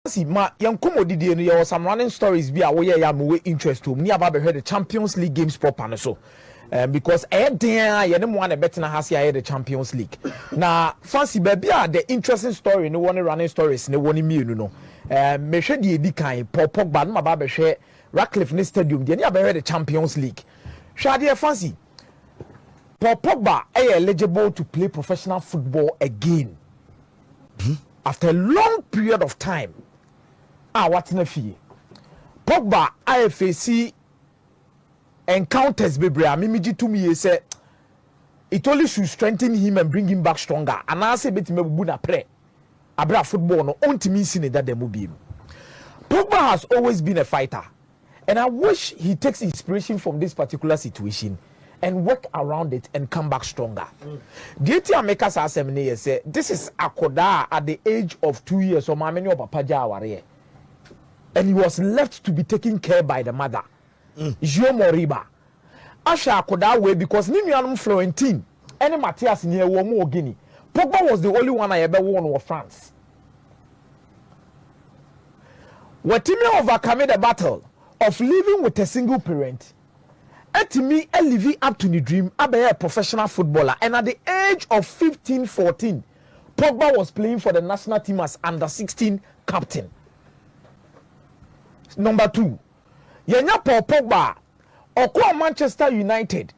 See, ma young commodity no some running stories be away ya mo interest to me about the Champions League games proper so because there you know one better has here the Champions League. Now fancy baby the interesting story no one running stories no one me no me hwe die di kan Paul Pogba no ba be hwe Ratcliffe Stadium dey na be the Champions League. Hwe ade fancy Paul Pogba eligible to play professional football again after a long period of time. What's na fie Pogba IFAC encounters bebre mimiji to me say it only should strengthen him and bring him back stronger and I say betime bubu na pre abra football no ontimi sine that dem be. Pogba has always been a fighter and I wish he takes inspiration from this particular situation and work around it and come back stronger. DT America say say this is Akoda at the age of 2 years so many of papa jaware. And he was left to be taken care by the mother. Jo Moriba. Asha Akoda way because Nimianum Florentine and Matthias near Womo Guinea. Pogba was the only one I ever won with France. Watimi overcome the battle of living with a single parent. Etimi living up to the dream, abe a professional footballer. And at the age of 15-14, Pogba was playing for the national team as under 16 captain. Number 2, Yenya Paul Pogba, Oko Manchester United,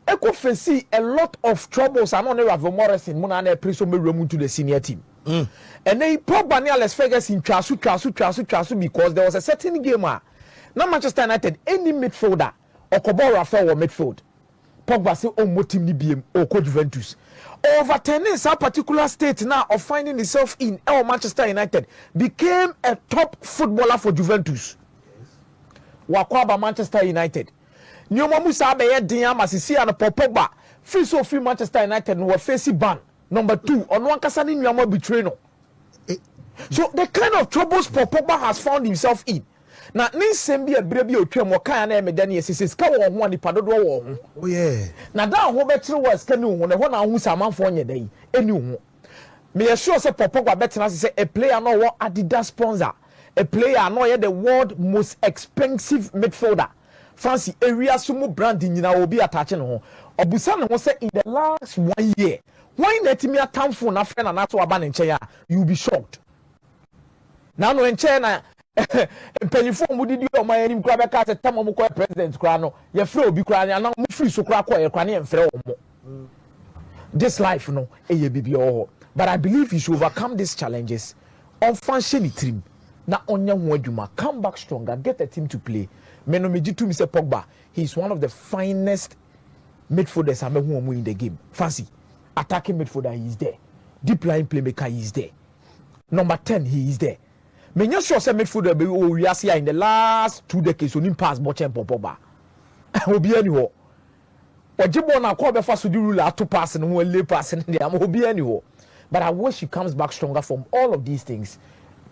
Eko face a lot of troubles. And only Ravel Morrison, Munane Prisome Remu to the senior team. And then Pogba near Las Vegas in Trasu because there was a certain gamer. Now Manchester United, any midfielder, Okobo Rafael or midfield. Pogba say, oh, mo team ni BM, Oko Juventus. Overturning some particular state now of finding himself in Manchester United became a top footballer for Juventus. Wakwaba Manchester United. Nyoma Musa be yedin masisi and Pogba. Free so free Manchester United no face ban. Number 2, on one kasani nyoma betray no. So the kind of troubles Pogba has found himself in. Now ni sembi e brebi otwam okan na emedani esisi ska wo ho ani padodo wo ho. Oh yeah. Na da ho betre wo ska ni ho na ho na hu samanfo onye dai eni ho. Me sure say Pogba better say a player no wo Adidas sponsor. A player no the world most expensive midfielder. Fancy area sumo brand nyina obi attach no ho. Obusa no say in the last 1 year. Why let me atamfo na friend na to aba ne nche you be shocked. Now no nche na penifo mu didi o man anim kura be ka se tam mo ko president kura no ye free obi kura na mo free so kura ko ye kura na ye mfre o mo. This life no eye bibi o. But I believe you should overcome these challenges on function trim. Na onya ho adwuma, come back stronger, get a team to play. Meno meji to Mr. Pogba, he's one of the finest midfielders I'm who in the game. Fancy, attacking midfielder, he is there. Deep line playmaker, he is there. Number 10, he is there. Menya sure say midfielder be we are in the last 2 decades onim pass much and Pogba. Obi anywho. Ojibo na kwa be fa so di rule ato pass no one lay pass in there. Obi anywho. But I wish he comes back stronger from all of these things.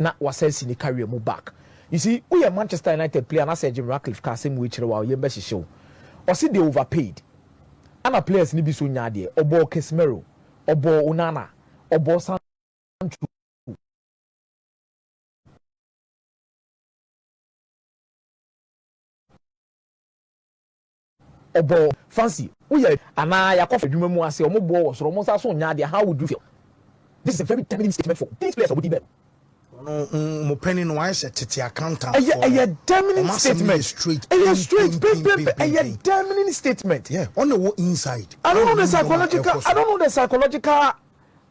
Na was in the career move back. You see, we are Manchester United player and I said Jim Ratcliffe Kasim which wow ye be show. Or see they overpaid. And our players ni bi so nyade obo Casemiro, obo Onana, obo Sancho. Obo fancy. We are and I kofa dwuma mu ase omo bo so omo sa so nyade how would you feel? This is a very telling statement for these players of the mo penny no I said titi accountant a determining statement straight a determining statement. Yeah, on the inside I don't know the psychological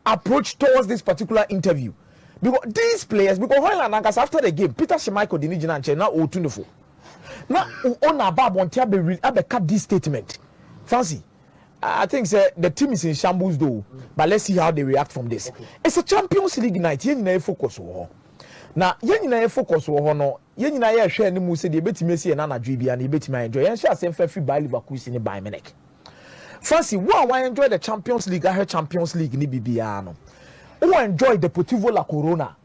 approach towards this particular interview because these players because Hoyland after the game Peter Schmeichel didn't nche na otunfo na on aba bontia be cut this statement. Fancy I think the team is in shambles though, but let's see how they react from this. Okay. It's a Champions League night. You need focus on. Now, you need focus on. No, you need to share the music. You bet me see another dream and you bet me enjoy. And share same free by Liverpool in Bayern Munich. Fancy, wow, I enjoy the Champions League. I heard Champions League ni BBR. Oh, enjoy the Deportivo La Corona.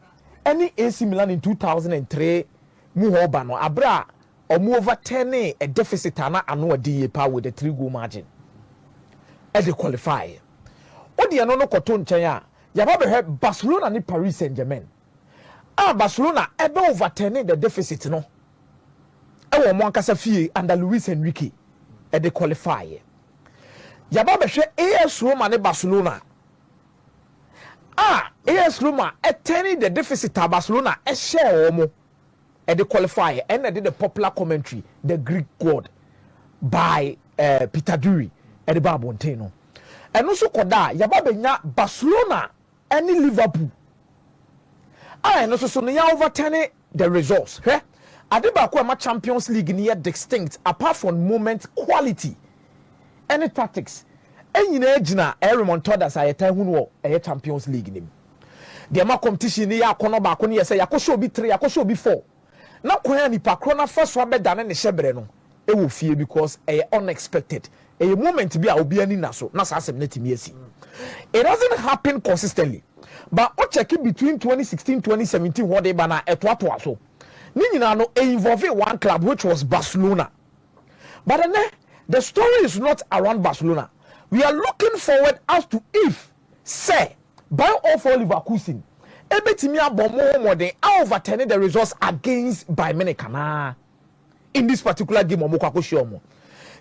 Any AC Milan in 2003, Muhobano Abra or move over 10 a deficit and a DA power with a 3-goal margin. They qualify. Odi no koto nchen ya ba be Barcelona ni Paris Saint-Germain. Barcelona ebe overturning the deficit no ewo mo ankasa fie under Luis Enrique e de qualify yaba be hwe AS Roma ne Barcelona AS Roma turning the deficit of Barcelona e share omo e de qualify and did the popular commentary the Greek god by Peter Duri e de ba bonten no eno so koda yaba be nya Barcelona and Liverpool no so no ya overturning the results. Adeba ma Champions League near distinct apart from moment quality any tactics. Enyina agina remontada sa yeta hu no Champions League nim. The ma competition ni ya kono ba ko ne say yakosho bi 3 yakosho bi 4. Na kwan ni pa krona first one be dane ne hyebre no e wo fie because unexpected. A moment bi a obi ani na so na sa asem na timi asi. It doesn't happen consistently. But o check it between 2016 2017 what they bana etwato so ni nyina no involve one club which was Barcelona. But then the story is not around Barcelona. We are looking forward as to if say by all for Leverkusen ebetimi abomo more than overturning the results against Bayern Munich in this particular game omo kwakoshi omo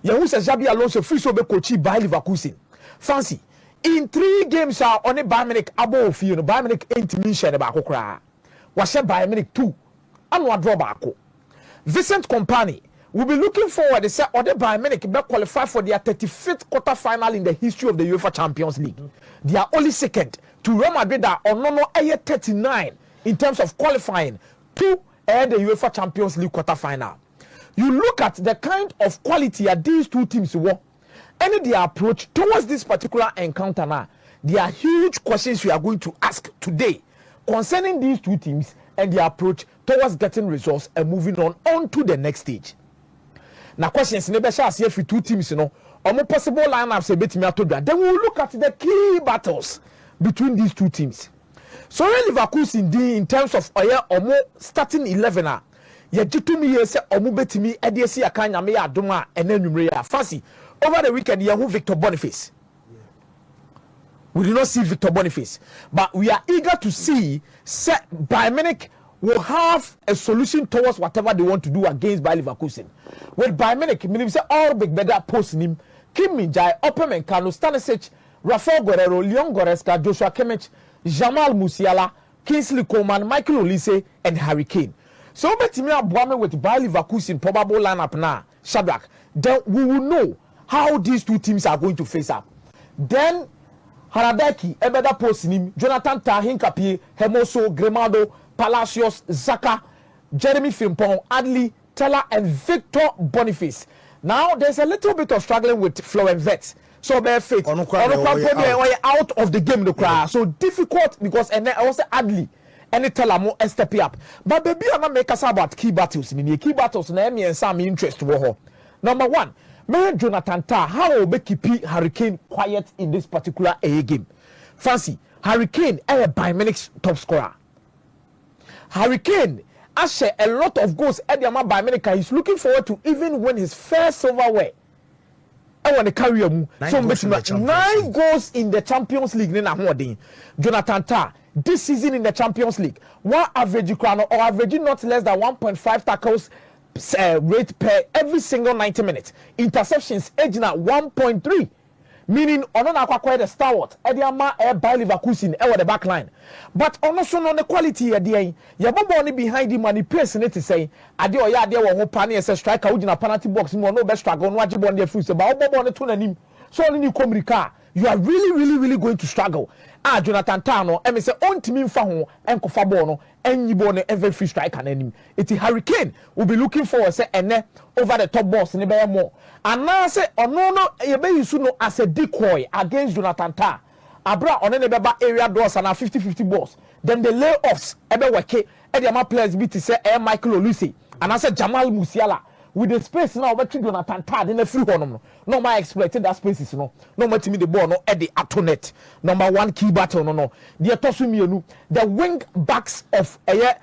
yehu se Xabi Alonso free so be coach by Leverkusen fancy in 3 games on a Bayern Munich abo ofie no Bayern Munich ain't mention ba kokra wa she Bayern Munich 2 and wa draw baako Vincent Kompany will be looking forward to say other Bayern Munich be qualify for their 35th quarter final in the history of the UEFA Champions League. They are only second to Real Madrid that on no 39 in terms of qualifying to the UEFA Champions League quarter final. You look at the kind of quality that these two teams were and their approach towards this particular encounter now. There are huge questions we are going to ask today concerning these two teams and their approach towards getting results and moving on to the next stage. Now questions never shall see if two teams or possible lineups a bit me to that. Then we will look at the key battles between these two teams. So Leverkusen in terms of more starting 11 ye jitu mi ye se omu betimi edesi akanya me adoma enanumre ya fancy over the weekend ye hu Victor Boniface. We did not see Victor Boniface, but we are eager to see Bayern Munich will have a solution towards whatever they want to do against Bayer Leverkusen. With Bayern Munich, meaning say all big better post him, Kim Min-jae, Opperman, Carlos Stanisic, Rafael Guerrero, Leon Goretzka, Joshua Kimmich, Jamal Musiala, Kingsley Coman, Michael Olise, and Harry Kane. So bet me abwame with Bayer Leverkusen probable lineup now, Shadrach. Then we will know how these two teams are going to face up. Then Haradaki, Ebeda Posinim, Jonathan Tah, Hinkapie, Hermoso, Grimado, Palacios, Zaka, Jeremy Frimpong, Adli, Teller, and Victor Boniface. Now there's a little bit of struggling with Florent Vets. So they're fit. Out of the game, the cry. So difficult because and then also Adli. Any Teller more step up. But baby, I'm not make us about key battles. Key battles, me and some interest to war. Number one. May Jonathan Tah, how will make Harry Kane quiet in this particular game? Fancy, Harry Kane, Bayern Munich's top scorer. Harry Kane, Ashe, a lot of goals at the Bayern Munich. He's looking forward to even win his first silverware. I want to carry him. So 9 goals in the Champions League. Jonathan Tah, this season in the Champions League, one average crown or averaging not less than 1.5 tackles rate per every single 90 minutes. Interceptions edging at 1.3, meaning on acquired a stalwart Ediama Bayer Leverkusen over the back line. But also on the quality of the Yaboboni behind him and the person to say Adio ya there were penny as a striker who in a penalty box no best struggle on watch on their fruits about Bobo Tunanim. So only you come you are really going to struggle. Jonathan Tano, and say on team faho and Kofabono, and you born every free strike and enemy. It's Harry Kane will be looking for say and over the top boss and more. And now say no, you may as a decoy against Jonathan Tah. Abra on any area doors and 50-50 balls. Then the layoffs ebe weke and the players be to say Michael Olise and I said Jamal Musiala. With the space now, but Jonathan Tah in the free one. No, my exploited that space is no more to me the ball, no Eddie Atonet. Number one key battle, no. The Tosumionu, the wing backs of Bayer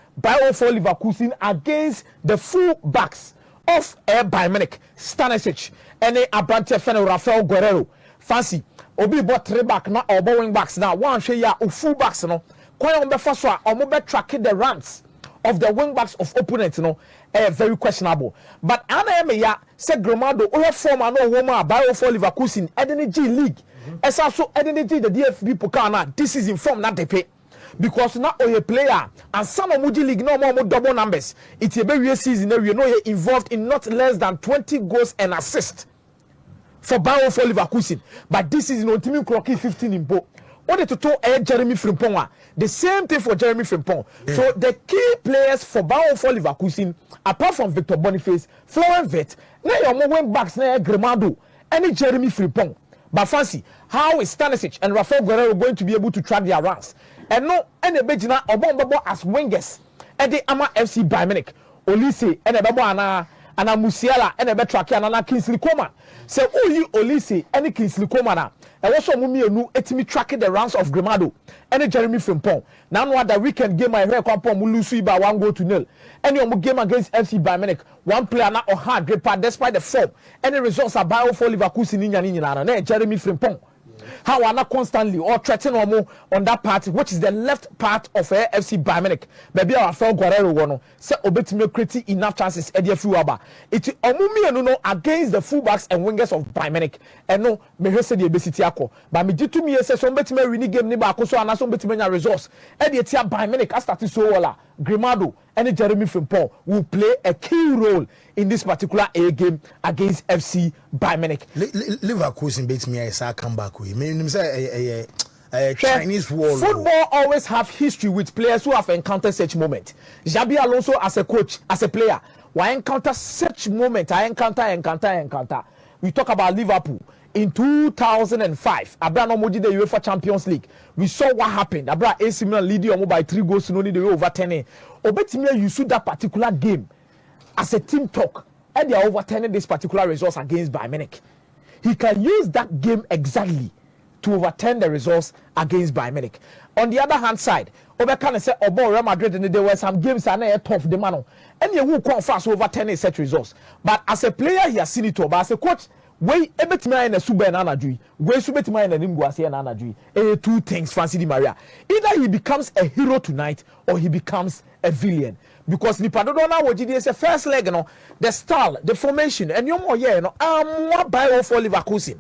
for Leverkusen against the full backs of Bayern Munich, Stanisic, and Abrante Fene Rafael Guerrero. Fancy, Obi bought 3 back now or wing backs now. One share ya full backs no. kwan on be fa so a omo be track the runs of the wing backs of opponents, you know, very questionable. But Anna Emeya said Gramado, or former no woman, bio for Leverkusen, Edeni G League. As also Edeni G, the DFB Pokana, this is informed that they pay. Because now a player and some of Muji League no more double numbers. It's a very season you know you're involved in not less than 20 goals and assists for bio for Leverkusen. But this is no team clocking 15 in Bo. What to talk Jeremy Frimpong. The same thing for Jeremy Frimpong. Yeah. So the key players for Bao for Leverkusen, apart from Victor Boniface, Florent Vet, now your wing backs now Gramado, any Jeremy Frimpong. But fancy, how is Stanisic and Rafael Guerrero going to be able to track their runs? And no, any Bejina or Bombo as wingers, and the Ama FC Bayern Munich, Olise, and a Babo Ana Musiala, and a Betraki, and Ana Kingsley Coman. So, you Olise, any Kingsley Coman. And also, Mummy, etimi tracking the runs of Gramado and Jeremy Frimpong. Now, no other weekend game, I heard Kwampo Mulusi by 1-0. Any game against FC Bayern Munich, one player now or hard great part despite the form. Any results are bio for Leverkusen in Yanina, Jeremy Frimpong. How are not constantly or threatening on that part, which is the left part of FC Bayern Munich. Maybe our fellow Guerrero one say obetime create enough chances at the Fuaba. It's omumi no against the fullbacks and wingers of Bayern Munich. And no, me hear say the obesity ako. But me to me say so obetime win game ni ba so and so obetime results. At the tia Bayern Munich as start so well. Grimado and Jeremy Frimpong will play a key role in this particular A game against FC Bayern Munich. Leverkusen beats me as I come back with me. A Chinese wall. Football always have history with players who have encountered such moment. Xabi Alonso as a coach, as a player, why encounter such moment? I encounter. We talk about Liverpool. In 2005, Abraham Omoji the UEFA Champions League. We saw what happened. Abraham AC Milan leading by 3 goals to only the overturning. Obetimia you saw that particular game as a team talk, and they are overturning this particular results against Bayern Munich. He can use that game exactly to overturn the results against Bayern Munich. On the other hand side, Obe can say about Real Madrid and there were some games that are tough the man, and you will come fast overturning such results. But as a player, he has seen it all. But as a coach, way ebetima in a sube and anadui, way subetima in a nimguasi and anadui. Two things, Fancy Di Maria. Either he becomes a hero tonight or he becomes a villain. Because Nipadona Wojidi is a first leg, you know, the style, the formation, and you more you know, I'm more bio for Leverkusen.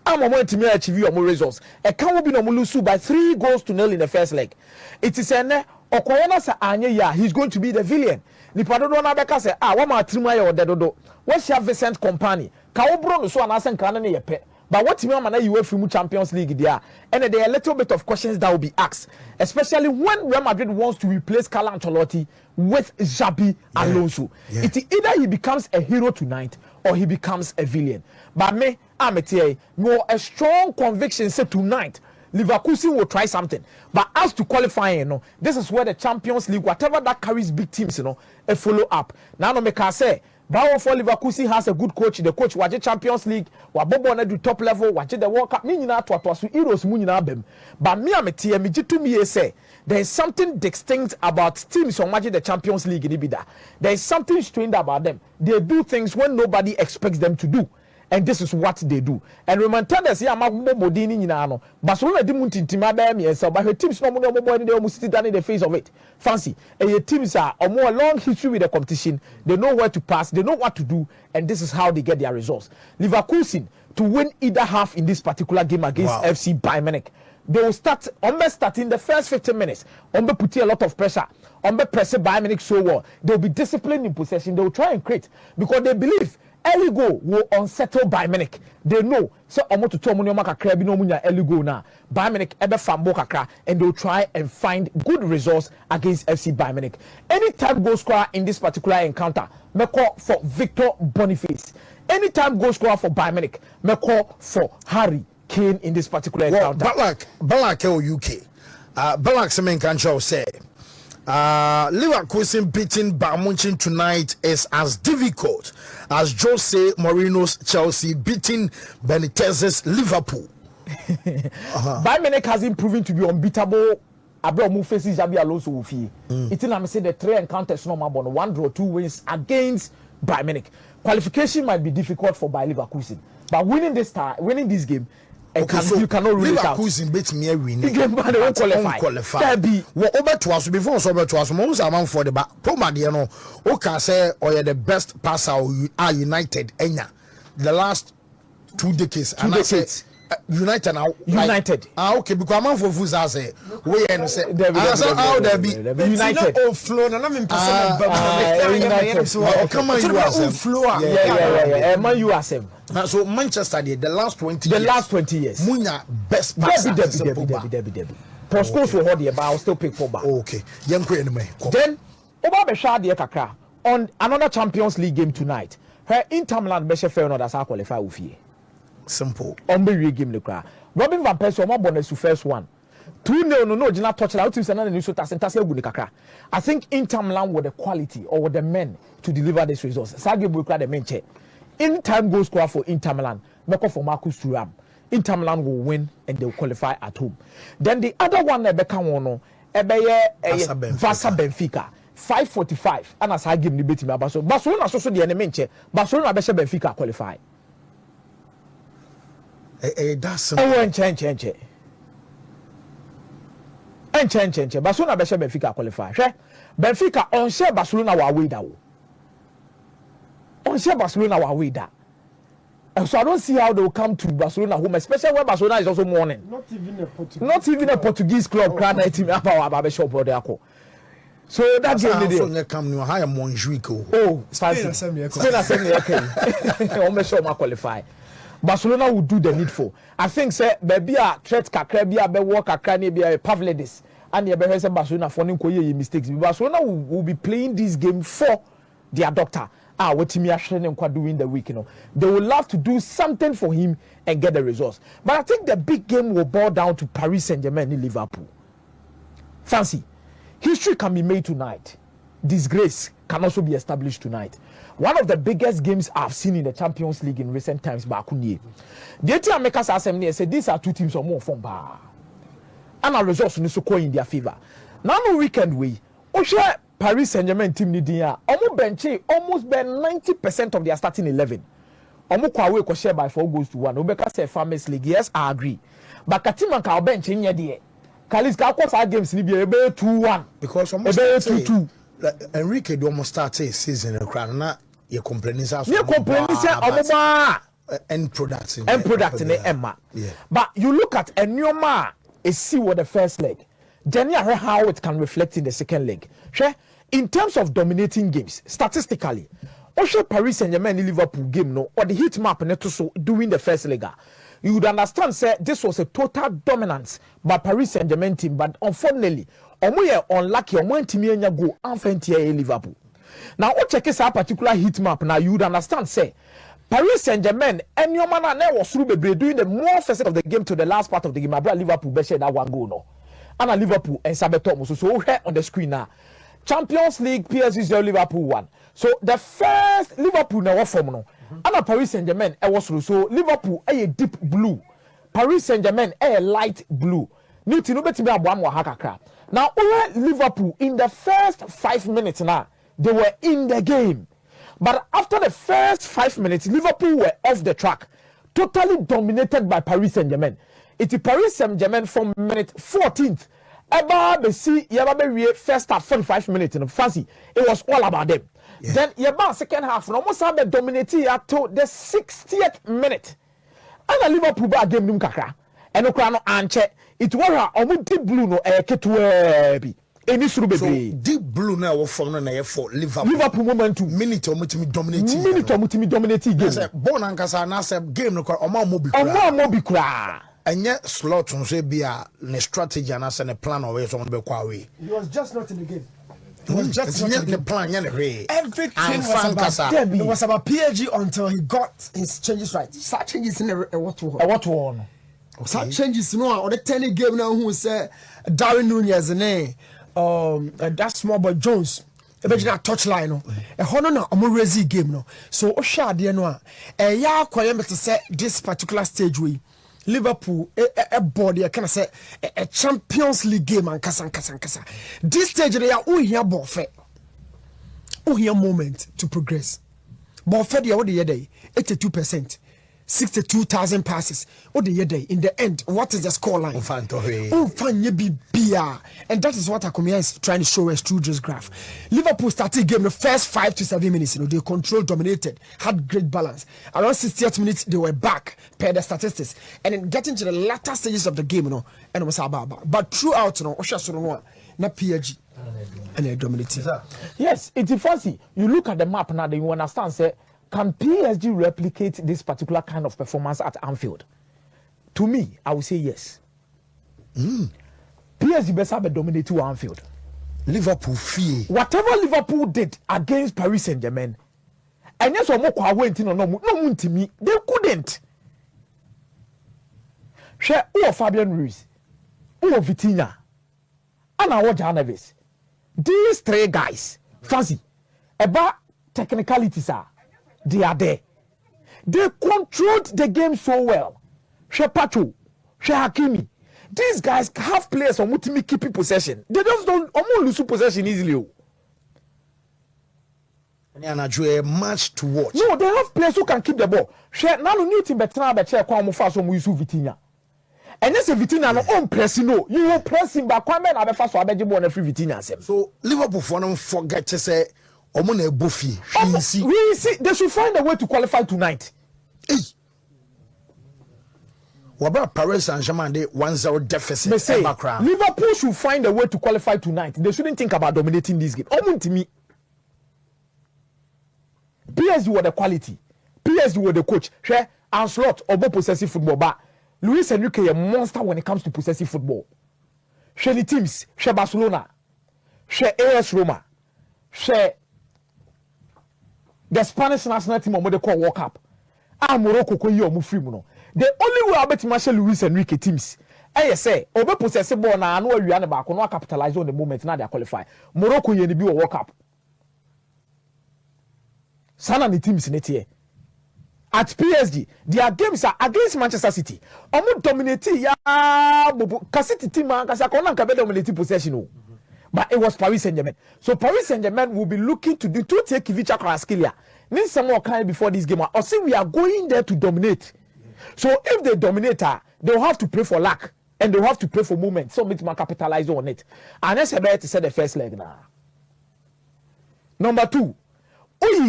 I'm going to achieve your results. A can be no mulusu by 3 goals to 0 in the first leg. It is an Okoyana sa anye ya, he's going to be the villain. Nipadona Beka say, what my trimaya or dedodo. What's your Vincent company? Kaobro no so anasen kanane ye pe. But what team man you from Champions League there? And there are a little bit of questions that will be asked, especially when Real Madrid wants to replace Carlo Ancelotti with Xabi Alonso. Yeah. It either he becomes a hero tonight or he becomes a villain. But me, I'm a strong conviction say tonight Leverkusen will try something. But as to qualifying, you know, this is where the Champions League, whatever that carries big teams, you know, a follow up. Now no make I say Bao for Leverkusen has a good coach. The coach watch the Champions League, wa bobo na do top level, watch the World Cup. Me nyina to so heroes mu nyina bem. But me ametie me jitu me say there is something distinct about teams on watching the Champions League in Ibida. There is something strange about them. They do things when nobody expects them to do. And this is what they do. And remember this year, Modini Ninano, Barcelona didn't intimidate me, so but her teams no more than they almost sit down in the face of it. Fancy, and your teams are a more long history with the competition. They know where to pass, they know what to do, and this is how they get their results. Leverkusen to win either half in this particular game against FC Bayern Munich. They will start in the first 15 minutes. Put a lot of pressure. Press Bayern Munich so well. They will be disciplined in possession. They will try and create because they believe early goal will unsettle Bayern Munich. They know so almost to tell money kakra bi no munya early goal na Bayern Munich ebe fambo kakra and they'll try and find good results against FC Bayern Munich. Anytime goal scorer in this particular encounter, me call for Victor Boniface. Anytime goal scorer for Bayern Munich, me call for Harry Kane in this particular encounter. Balak UK. Balak semen kancho say Leverkusen beating Bayern Munich tonight is as difficult as Jose Mourinho's Chelsea beating Benitez's Liverpool. Bayern Munich has been proven to be unbeatable. Abraham faces Xabi Alonso with you. It's in say the 3 encounters no more 1 draw 2 wins against Bayern Munich. Qualification might be difficult for Bayer Leverkusen, but winning this game you cannot rule it out. Leverkusen beat me win. The game man won't qualify. That be what over to us before so over to us. Most amount for the back. Poma de no. Okay, say or you're the best passer are United. Enya the last 2 decades. And I say United now. United. Okay, because I'm for Fuza say we and say how there be United. Oh, flow. Na me person. Come on, you are flow. Yeah. Man, you are same. So Manchester the last 20 the years. last 20 years. Munya best passer. Debbie. Postcodes will hold the but I'll still pick Pogba. Okay. Then Oba Beshadi Kakra on another Champions League game tonight. Her Inter Milan Beshe Fair that's how qualify with you. Simple. On the game the cry. Robin Van Persie omo bonus to first one. 2-0 no Gina touch out teams and new Sota Sentase Guni Kakra. I think Inter Milan with the quality or with the men to deliver this results. Sagi Bukra the main chair. In time goal score for Inter Milan. Meko for Marcus Thuram. Inter Milan will win and they will qualify at home. Then the other one Ebeka Wono, Vasa Benfica. 5:45 and as I give the beat me Barcelona so the enemy chair. Barcelona Beshe Benfica qualify. That's change. Barcelona Beshe Benfica qualify. Benfica on share Barcelona wa away da. On share Barcelona wa away da. So I don't see how they will come to Barcelona home, especially when Barcelona is also mourning. Not even a Portuguese club. So that game come new higher Montjuic. Oh, Spain assembly. Okay. Qualify. Barcelona will do the needful. I think say maybe a threat kakra be a work kakra be a Pavlidis and the better Barcelona for mistakes. Barcelona will be playing this game for their doctor. What Timmy Ashton doing the week, they will love to do something for him and get the results. But I think the big game will boil down to Paris Saint-Germain in Liverpool. Fancy, history can be made tonight. Disgrace can also be established tonight. One of the biggest games I've seen in the Champions League in recent times, Bakunie. The ATM makers assembly said these are two teams or more from bar. And our results in their favor. Now no weekend way. Osha Paris Saint-Germain team ni dia almost ben 90% of their starting 11. Almost kwawe ko share by 4 goals to 1. Obeka say Farmers League, yes, I agree. But Katima ka bench nya de. Kalis ka kwa sa games ni be 2-1 because almost 2-2. Enrique do almost start season in crown na you complaining say omoba end product in Emma. Yeah. But you look at Enyoma is see what the first leg. Then how it can reflect in the second leg. In terms of dominating games, statistically, also Paris Saint-Germain in Liverpool game no or the heat map so doing the first leg. You would understand say this was a total dominance by Paris Saint-Germain team, but unfortunately, omo unlucky omo ntimi enya go anfentie Liverpool. Now o check this particular heat map now you would understand say Paris Saint-Germain and your man na was through doing the more first of the game to the last part of the game. I brought Liverpool be share that one goal no. And Liverpool and Sabetom so here on the screen now. Champions League PSG 0 Liverpool 1. So the first Liverpool now form no. And Paris Saint-Germain was so Liverpool a deep blue. Paris Saint-Germain a light blue. Newton no beti be aboam wa hakakra. Now Liverpool in the first 5 minutes now they were in the game. But after the first 5 minutes Liverpool were off the track. Totally dominated by Paris Saint-Germain. It is Paris Saint-Germain from minute 14th. Eba be see yaba first start 45 minutes in fancy. It was all about them. Yeah. Then yaba second half almost have dominated until the 60th minute. And Liverpool ba game nim kakra. Eno kra no anche. It was a deep blue no ketwe bi. So deep blue now from na for Liverpool momentum. Minute dominating game. Say born ankasa na say game no omo mobi kra. And yet, slot on say be a strategy and as a plan or ways on the away. He was just not in the game. He was just not in the plan. Everything was about PSG until he got his changes right. Such changes in a what one. Such changes no on the 10 game now who say Darwin Nunez and that small boy Jones. Imagine a touchline a hono na omorezi game no. So Osha de no a ya kwayem to say this particular stage we Liverpool a body can say a Champions League game and kasa. This stage they are here bofe. Here moment to progress. Bofe the other day 82%. 62,000 passes. Oh, the day in the end, what is the score line? And that is what Akomea is trying to show us through this graph. Liverpool started game the first 5 to 7 minutes. You know, they controlled, dominated, had great balance. Around 68 minutes, they were back per the statistics. And then getting to the latter stages of the game, you know, and it was about. But throughout, you know, not PSG. And they dominated. Yes, it's fancy. You look at the map now, then you understand, say, can PSG replicate this particular kind of performance at Anfield? To me, I would say yes. PSG best have a dominating Anfield. Liverpool fear. Whatever Liverpool did against Paris Saint-Germain, and yes, no me, they couldn't. Share who Fabian Ruiz, who Vitinha, and our Neves. These three guys, fancy about technicalities are. They are there. They controlled the game so well. Shepacho, Hakimi. These guys have players on ultimate keeping possession. They just don't lose possession easily. And a match to watch. No, they have players who can keep the ball. Now you need to be trying to check how much we use Vitinha. And yes, Vitinha no own pressing. No, you will pressing back. Kwame na be fast so abeje ball na free Vitinha. So Liverpool for them forget to say. We see they should find a way to qualify tonight. What about Paris Saint-Germain? They 1-0 deficit. Say, Liverpool should find a way to qualify tonight. They shouldn't think about dominating this game. To me, PSG were the quality. PSG were the coach. Share Ancelotti about possessive football, but Luis Enrique a monster when it comes to possessive football. Share the teams. Share Barcelona. Share AS Roma. Share the Spanish national team on what they call World Cup. Morocco ko yi omu free mu no. The only way I bet Marshall Luis Enrique teams. Say, obe possess ball na anu awia ne ba ko no capitalize on the moment na they qualify. Morocco ye ni bi World Cup. Sana ni teams ne tie. At PSG, their games are against Manchester City. Omu dominate ya City team kasi akona nka be dominate possession o. But it was Paris Saint-Germain. So Paris Saint-Germain will be looking to do to take Kivicha Kvaratskhelia. Need some more kind before this game. Or say we are going there to dominate. So if they dominate her, they'll have to pray for luck. And they'll have to pray for movement. So make capitalize on it. And that's about to say the first leg now. Number 2.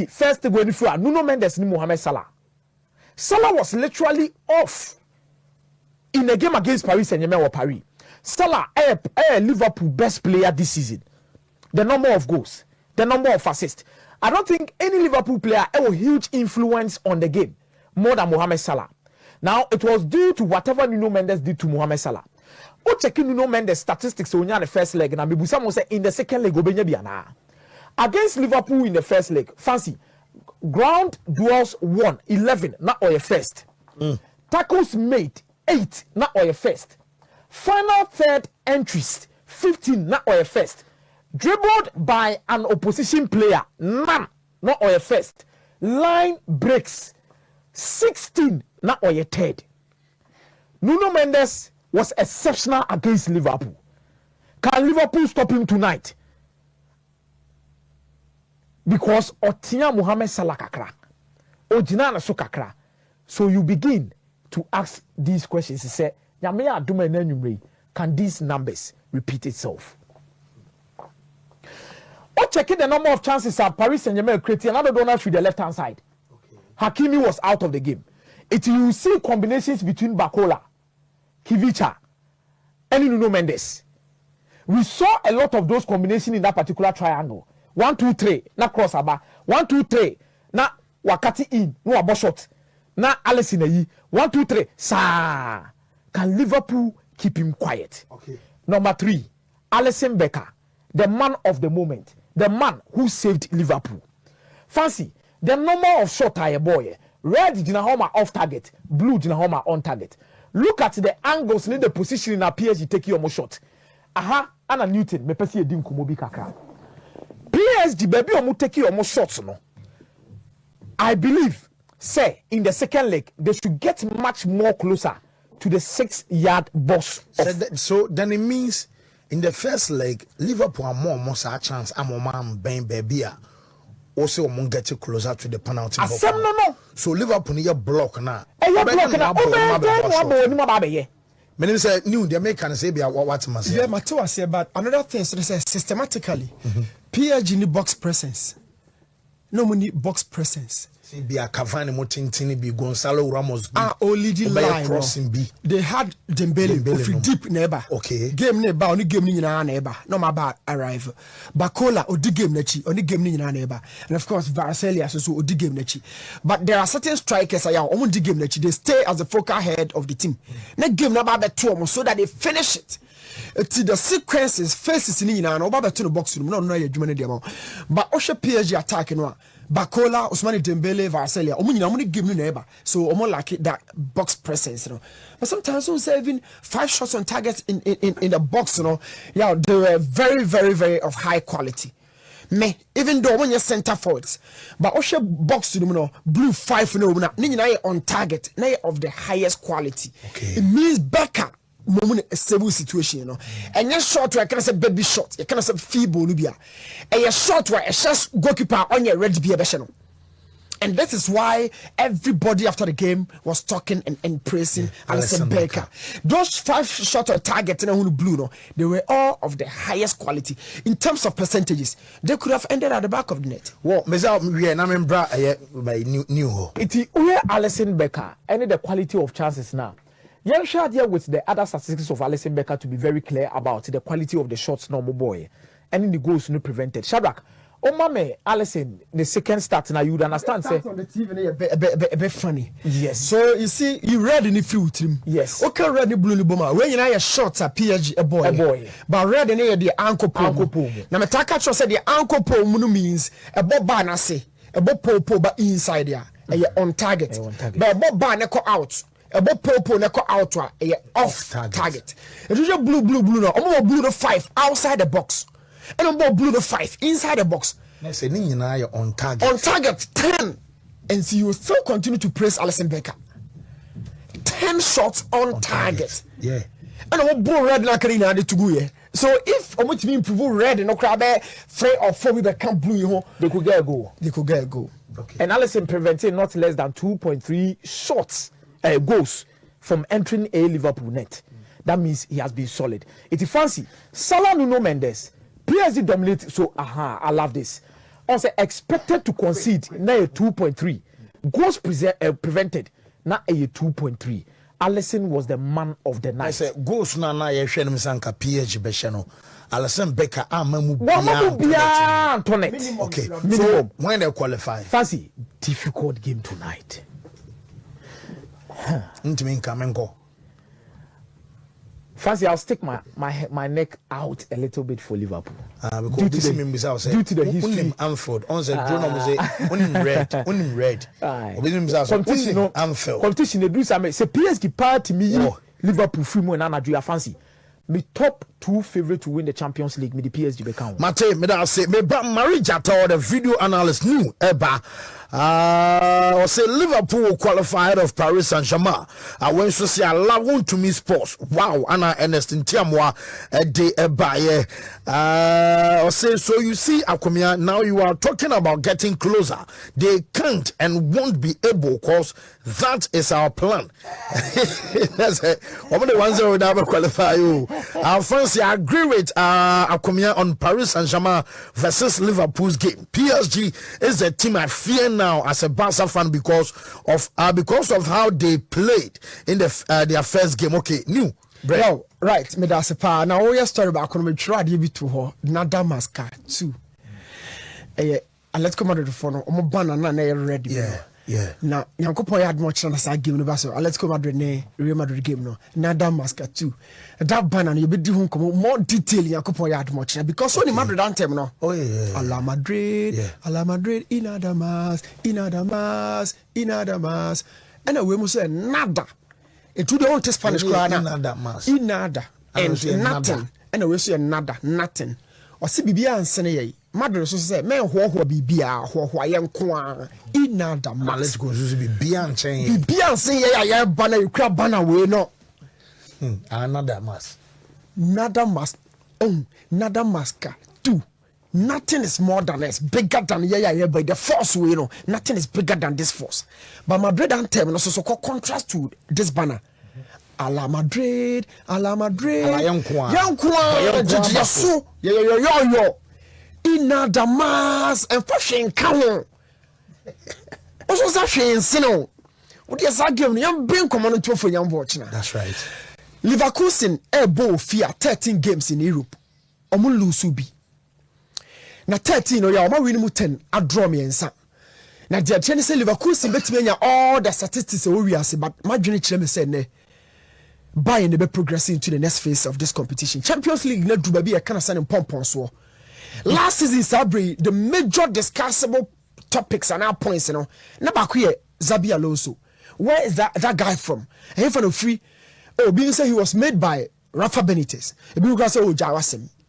First going through Nuno Mendes ni Mohamed Salah. Salah was literally off in a game against Paris Saint-Germain or Paris. Salah, Liverpool best player this season. The number of goals, the number of assists. I don't think any Liverpool player had a huge influence on the game more than Mohamed Salah. Now, it was due to whatever Nuno Mendes did to Mohamed Salah. O checking Nuno Mendes statistics on the first leg, and Bibusa say in the second leg, against Liverpool in the first leg, fancy ground duels won 11, not or your first. Tackles made 8, not or your first. Final third entries 15, not or your first. Dribbled by an opposition player, none, not or your first. Line breaks 16, not or your third. Nuno Mendes was exceptional against Liverpool. Can Liverpool stop him tonight? Because Otia Mohamed Salah kakra, Ojina na so kakra. So you begin to ask these questions. You say, can these numbers repeat itself? Or checking the number of chances at Paris Saint-Germain creating another donor through the left-hand side. Okay. Hakimi was out of the game. You see combinations between Bakola, Kivicha, and Nuno Mendes. We saw a lot of those combinations in that particular triangle. 1, 2, 3, na cross aba. 1, 2, 3, na wakati in, no abo shot. Na Alisson ayi. 1, 2, 3, sa. Can Liverpool keep him quiet? Okay. Number 3, Alisson Becker, the man of the moment, the man who saved Liverpool. Fancy, the number of shots are a boy. Red Jinahoma off target, blue Jinahoma on target. Look at the angles in the position in a PSG taking your shot. Aha, Anna Newton, me pesi edim kumobi kakra. PSG baby omo taking your shots no. I believe, say in the second leg they should get much more closer to the 6-yard box. So then it means in the first leg Liverpool are more a chance. I'm a man baby. Also, get closer to the penalty box. No. So Liverpool need a block now. block na o meaning say new the American say be what must yeah Mateo say but another thing so they say systematically PSG ni box presence no money box presence be a Cavani mo tintini be Gonzalo Ramos be only the line crossing be they had Dembele if deep neighbor okay game neighbor only game ni nyina neighbor no my bad arrive Bakola odi game nachi only game ni nyina neighbor and of course Varselia so odi game nachi but there are certain strikers aya omo di game nachi they stay as the focal head of the team na game na ba beto omo so that they finish it to the sequences faces ni nyina na oba beto no box no no ya adwuma na dia ma but ohwe PSG attack no Bakola, Ousmane Dembele, Varselia, omuni give me neighbor. So omo like that box presence, you know. But sometimes we say even 5 shots on target in the box, you know. Yeah, they were very, very, very of high quality. Me, even though when you center forwards, but Osha box you know, blue 5 you know, na on target, na of the highest quality. Okay. It means Becca. Moment a stable situation, you know, and your shot where I can say baby shot, you can say feeble Nubia, and your shot where a shot goalkeeper on your red be a beshano. And that is why everybody after the game was talking and praising Alisson Becker. Those 5 shots on target and blue, no, they were all of the highest quality in terms of percentages. They could have ended at the back of the net. Well, we are by new. It is where Alisson Becker and the quality of chances now. Young shot here with the other statistics of Alisson Becker to be very clear about the quality of the shots normal boy and in the goals no prevented. Shadrack, Mame Alisson, the second start now you would understand say on the TV a bit funny. Yes. So you see you read in the field team. Yes. Okay, read the blue bomber. When you know your shots at PSG a boy. But red in the ankle pole. Now me take catch say the ankle pole means a bob ban say a bob pole but inside there. On target. But bob ban out. About popo neko out off target. It is just blue no. I'm blue the 5 outside the box. And I'm blue the 5 inside the box. I say on target. On target 10. And so you will still continue to praise Alisson Becker. 10 shots on target. Yeah. And I'm blue red like arena to go here. So if I'm to improve red and no crab 3 or 4 with the camp blue, they could get a goal. Okay. And Alisson prevented not less than 2.3 shots. Goals from entering a Liverpool net. That means he has been solid. It's fancy. Salah Nuno Mendes. PSG dominate. So I love this. Also expected to concede now a 2.3. Goals prevented now a 2.3. Alisson was the man of the night. I said goals na ye hwe nim sanka PSG besheno. Alisson Becker amamu Antoinette. Okay. Minimum. So when they qualify. Fancy difficult game tonight. Fancy, I'll stick my neck out a little bit for Liverpool. Because due to the history. Anfield, on the drone, red. Competition, they do some. Say PSG party me Liverpool free mo na do fancy. Me top 2 favorite to win the Champions League. Me the PSG become. Mate, me da say me ba Marijata the video analyst new eba. I say Liverpool qualified of Paris Saint-Germain. I went to see a lot to me sports. Wow, Anna Ernest in Tiamwa de Ebaye. I say so you see Akomea now you are talking about getting closer. They can't and won't be able because that is our plan. That's it. One of the ones that would have qualify you. Fancy I agree with Akomea on Paris Saint-Germain versus Liverpool's game. PSG is the team I fear now as a Barca fan because of how they played in their first game. Okay, new. Well, right, me that's a pa. Now we story about me try to be to her. Nada maska too. Let's come out of the phone. I'm banana na ready. Yeah. Now, Yankopon had much on the game. Let's go Madrid, Real Madrid game. No, Nada maska too. That banana you be doing more detail. Yankopon had much because only Madrid anthem no. Oh yeah. Ala Madrid, Ala Madrid, inadamas. And we must say nada. It to the old Spanish crowd. Inada and nothing. And we say nada, nothing. Or see Bibia and Senay. Madrid so say, men who Bibia, who young kwa inada mas. Let's go to Bibian chain. Bibian say, yeah, banner, you crab banner, we no. Another mas. Nada mas. Nada maska. 2. Nothing is more than us, bigger than but the force we know. Nothing is bigger than this force. But Madrid and term also called contrast to this banner. Ala Madrid, Ala Madrid, Young yo. Ina Damas and fashion count. Also, Sasha and Sino. What is that game? Young bring command to for young watching. That's right. Leverkusen bow fear 13 games in Europe. Omun Lusubi. Na 13 or ya win 10 a draw me and sa. Na the Chinese Leverkusen bet me all the statistics we are but my journey me said ne. Bayern be progressing to the next phase of this competition. Champions League na do be a kind of sign pompon so. Last season Sabri the major discussable topics and now points you know. Na back here Xabi Alonso. Where is that guy from? He from the free. Oh, being said he was made by Rafa Benitez.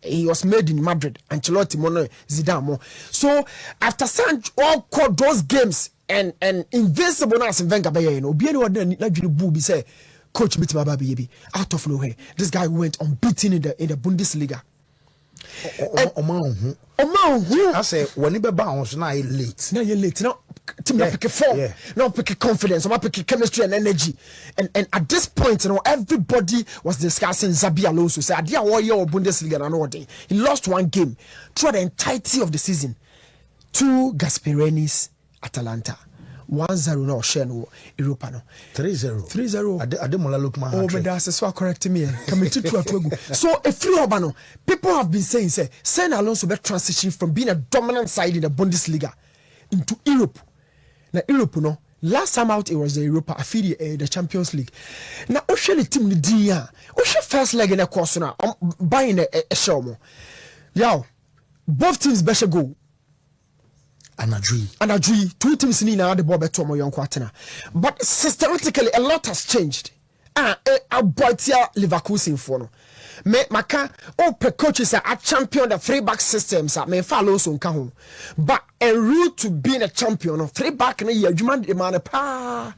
He was made in Madrid. Ancelotti, Mono, Zidane. So after saying all called those games and invincible now in Wenger, you know, be anyone like you booby say, Coach Bitma baby, out of nowhere. This guy went unbeaten in the Bundesliga. I say when you bounce now you're late. Now you're late. Now team pick a form. Now pick a confidence. Now pick a chemistry and energy. And at this point, you know, everybody was discussing Xabi Alonso. Say, "Adia warrior or Bundesliga and all day." He lost one game throughout the entirety of the season to Gasperini's Atalanta. 1-0 no share no Europa no 3-0 Ademola Lookman. Oh, but that's so correct me. So a free Obano, people have been saying say Alonso be transition from being a dominant side in the Bundesliga into Europe. Now Europe no last time out it was the Europa affiliate the Champions League. Now Osheli team ni dia. Oshe first leg in the course now buying a show mo. Yo, both teams better go. Anadri, two teams in the ball better more young quarter. But systematically a lot has changed. A boy here Leverkusen for no. Me maka per coaches are champion the 3-back systems me follow so nka but a route to being a champion of 3-back na year dwuma de man pa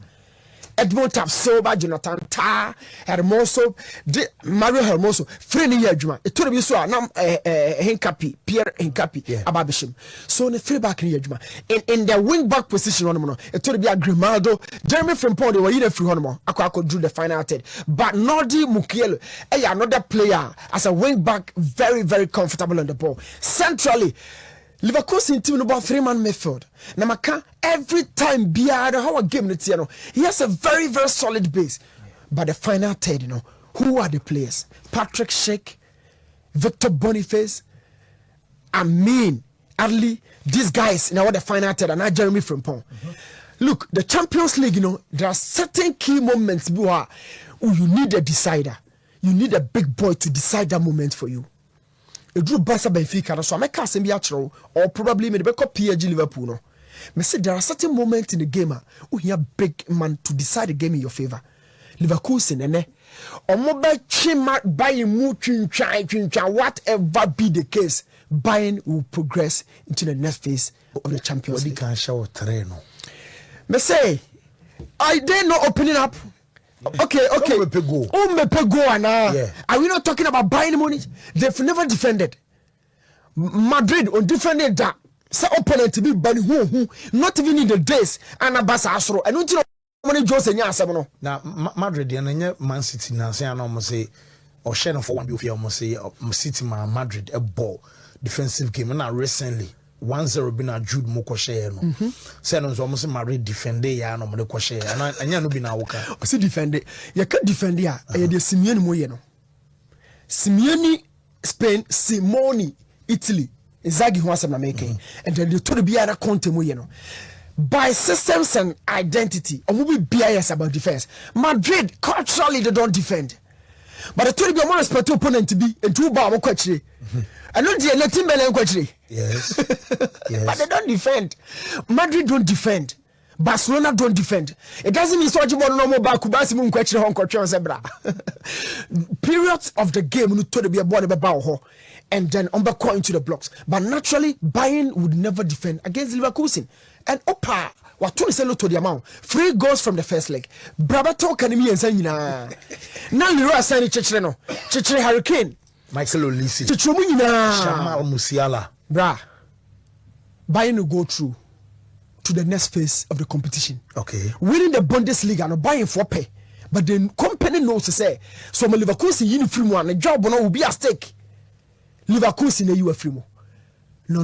Edmond Tapsoba, Jonathan Ta, Hermoso, Mario Hermoso, friend year dwuma. It told me so now Hinkapi, Pierre Hinkapi, Ababishim. So the 3-back year dwuma. In the wing back position on no. It told me a Grimaldo, Jeremy Frimpong they were in free honmo. Akwa drew the final third. But Nordi Mukiele, another player as a wing back, very very comfortable on the ball. Centrally Leverkusen team about 3-man midfield. Namaka every time Biada how a game he has a very very solid base. But the final third, you know, who are the players? Patrick Schick, Victor Boniface, Adli, these guys now the final third and not Jeremy Frimpong. Look, the Champions League, you know, there are certain key moments where you need a decider. You need a big boy to decide that moment for you. A drew Barca Benfica, so I make us or probably maybe PSG Liverpool. No, me say there are certain moments in the game who you have big man to decide the game in your favor. Leverkusen, or mobile chima Bayern whatever be the case, Bayern will progress into the next phase of the Champions League. Can show terreno. Me say, I dare not opening up. Okay. Are we not talking about Bayern Munich? They've never defended. Madrid on defended that. Say opponent to be bani who not even in the days and Abasa Asro. I don't know many Jose Nyasabano. Now Madrid and Man City now say I almost say or share for one be almost say City Madrid a ball defensive game and now recently 1-0 been a Jude Mokoshe no. Say no almost Madrid defend ya no mo koshe and ya no be na woka. O si defend ya can defend ya e de Simeone moye no. Simeone Spain, Simone Italy. Inzaghi who asem na making and then the to be other Conte moye no. By systems and identity, or be bias about defense. Madrid culturally they don't defend. But the to be more respect opponent to be and two bar mo kwachire. I know the letting Belen kwachire. Yes. But they don't defend. Madrid don't defend. Barcelona don't defend. It doesn't mean so much more normal back kubasi mu kwachire hon kwachire zebra. Periods of the game no to be a ball about and then umber into the blocks. But naturally Bayern would never defend against Leverkusen. And Opa, what to say to the amount? 3 goals from the first leg. Brabato can me and say now Leroy Sané Chichere Hurricane. Michael Olise. Chichomina. Shama Musiala. Bra, Bayern will go through to the next phase of the competition. Okay. Winning the Bundesliga and buying for pay. But the company knows to say, so my Leverkusen uniform one, the job will be at stake. Leverkusen you free more. No.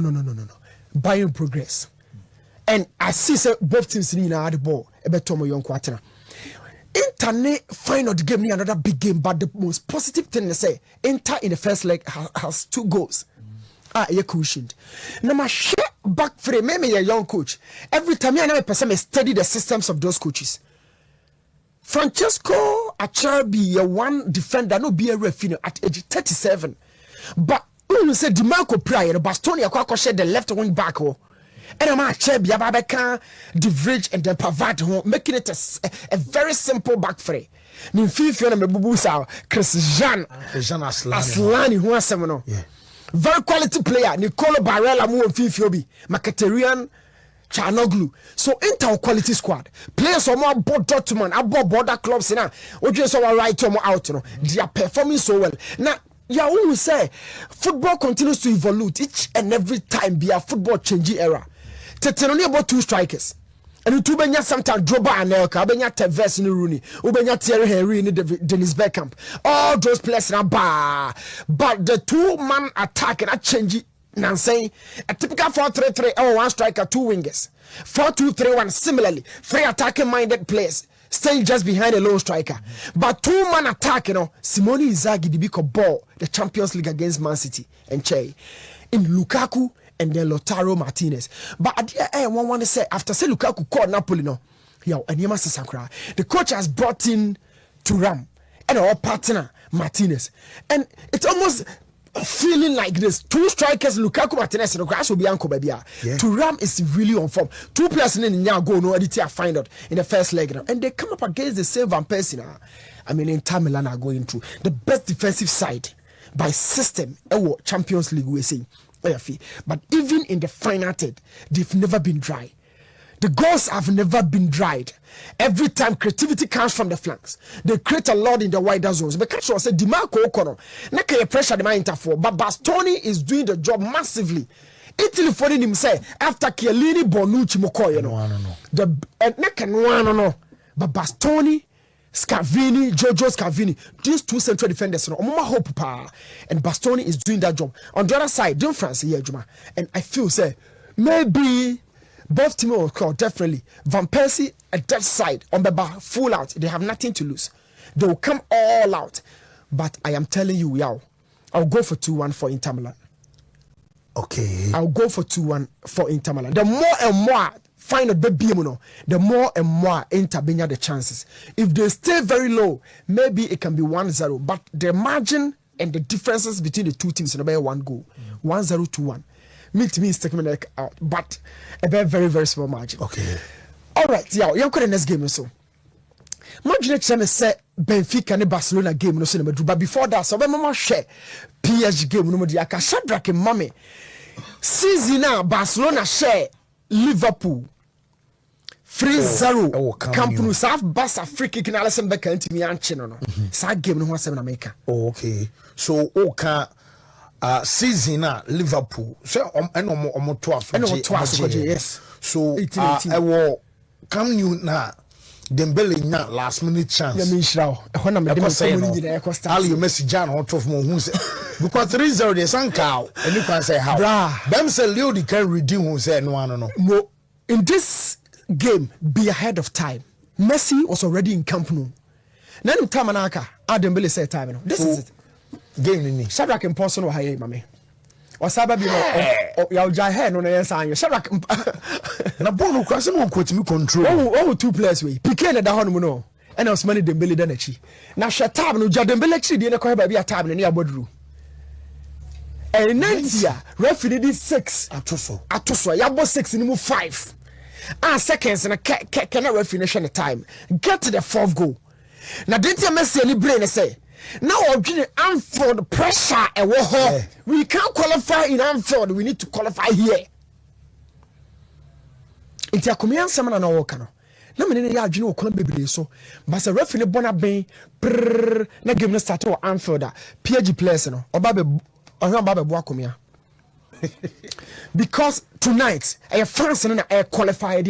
Bayern progress. And I see say both teams in the ball. Ebetomo young quarter. Internet final the game another big game, but the most positive thing they say, Inter in the first leg has 2 goals. You cushioned. Now my share back frame, maybe a young coach. Every time I never person study the systems of those coaches. Francesco Acerbi, a one defender, no be a referee at age 37. But you say DiMarco Prior, Bastoni, I share the left wing back. And I'm a Acerbi, Ababeka, Diverge, and then Pavard, making it a very simple back frame. Ni fifi na mebubusa Chris Jean Aslani who has seven. Very quality player. Nicolo Barella mu fifi obi. Mkhitaryan Chanoglu. So Inter quality squad. Players are more board Dortmund, about border clubs now. What you saw right to out, you know. They are performing so well. Now, yeah, we will say football continues to evolve each and every time. Be a football changing era. Only about 2 strikers. And you benya sometimes Droba and Elka, benya Tevez in Rooney, ubenya Thierry Henry in Dennis Beckham. All those players are bad. But the 2-man attack and that change it. Now saying a typical 4-3-3 or 1 striker, 2 wingers. 4-2-3-1 similarly. 3 attacking minded players staying just behind a lone striker. But 2-man attack, you know, Simone Inzaghi the big ball the Champions League against Man City and Che in Lukaku and then Lautaro Martinez. But at the end, one want to say after say Lukaku called Napoli, no, the coach has brought in Thuram and our partner Martinez, and it's almost feeling like this 2 strikers Lukaku Martinez and Grass will be Uncle Baby. Thuram is really on form. 2 players in the go no edit find out in the first leg now, and they come up against the same Van Persie. I mean, Inter Milan are going through the best defensive side by system. Champions League we say. But even in the final third, they've never been dry. The goals have never been dried. Every time creativity comes from the flanks, they create a lot in the wider zones. Because I said DiMarco O'Connor, not can pressure the Inter for, but Bastoni is doing the job massively. Italy for him say after Chiellini, Bonucci, Moko, you know, no. But Bastoni, Scavini, Giorgio Scavini, these 2 central defenders, you know, hope power, and Bastoni is doing that job. On the other side, Don France here, Juma, and I feel say maybe both teams will call definitely Van Persie at that side on the bar full out. They have nothing to lose. They will come all out. But I am telling you, I'll go for 2-1 for Inter Milan. Okay. I'll go for 2-1 for Inter Milan. The more and more final baby, the more and more Inter benya the chances. If they stay very low, maybe it can be 1-0. But the margin and the differences between the 2 teams will be 1 goal. 1-0 to 1. Means taking me out, but a very, very small margin. Okay. All right, you're going to next game so. Imagine time say Benfica and Barcelona game no cinema, but before that, so when share PSG game no dia ka Shadrack and Mame. Season now Barcelona share Liverpool 3-0 Camp Nou South Barca free kick na Alisson Becker ntimi anche no. Sa game no ho asem na make. Oh, okay. So okay. Season Liverpool so omo to aso yes. So I will come you na Dembele na last minute chance. Ya me shira ho na me dem community na Costa. Ali you message on hot of mo hu say because 3-0 dey sanka and you can say how. Them say Leo di can redeem who say no. In this game be ahead of time. Messi was already in Camp Nou. Nanu tamanaka Dembele say time no. This is it. Game ni Shadrack and Paulson wa haye mame wasaba bi no ya uja he no na yensa anyo Shadrack na ball ko asem on kwatimi control oh 2 players we PK na da hono no and Ousmane Dembele da na chi na shetab no ja Dembele chi de na ko ba bi atab ne aboduru and 90 referee did 6 atoso ya bo 6 ni mu 5 seconds na can referee na time get to the 4th goal na didn't Messi any brain say now we're Anfield pressure and we can't qualify in Anfield, we need to qualify here. It's a command summon and walk. No man in the yard, you know, Columbia so. But a referee bona bay, na game start to Anfield, PG players, or Babe Boakomia. because tonight, a fans and a qualified.